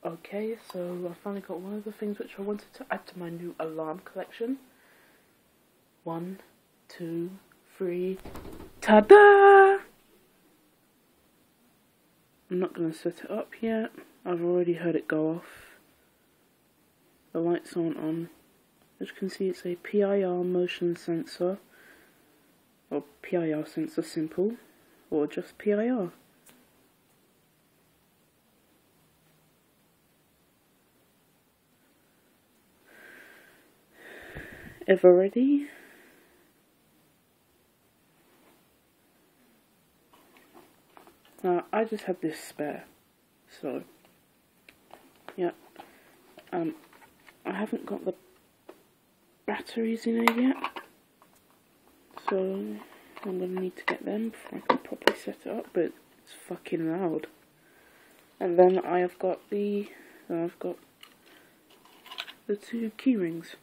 Okay, so I finally got one of the things which I wanted to add to my new alarm collection. 1, 2, 3, ta-da! I'm not going to set it up yet. I've already heard it go off. The lights aren't on. As you can see, it's a PIR motion sensor, or PIR sensor simple, or just PIR. Ever ready? I just have this spare, so yeah. I haven't got the batteries in here yet, so I'm gonna need to get them before I can properly set it up. But it's fucking loud. And then I've got the 2 key rings.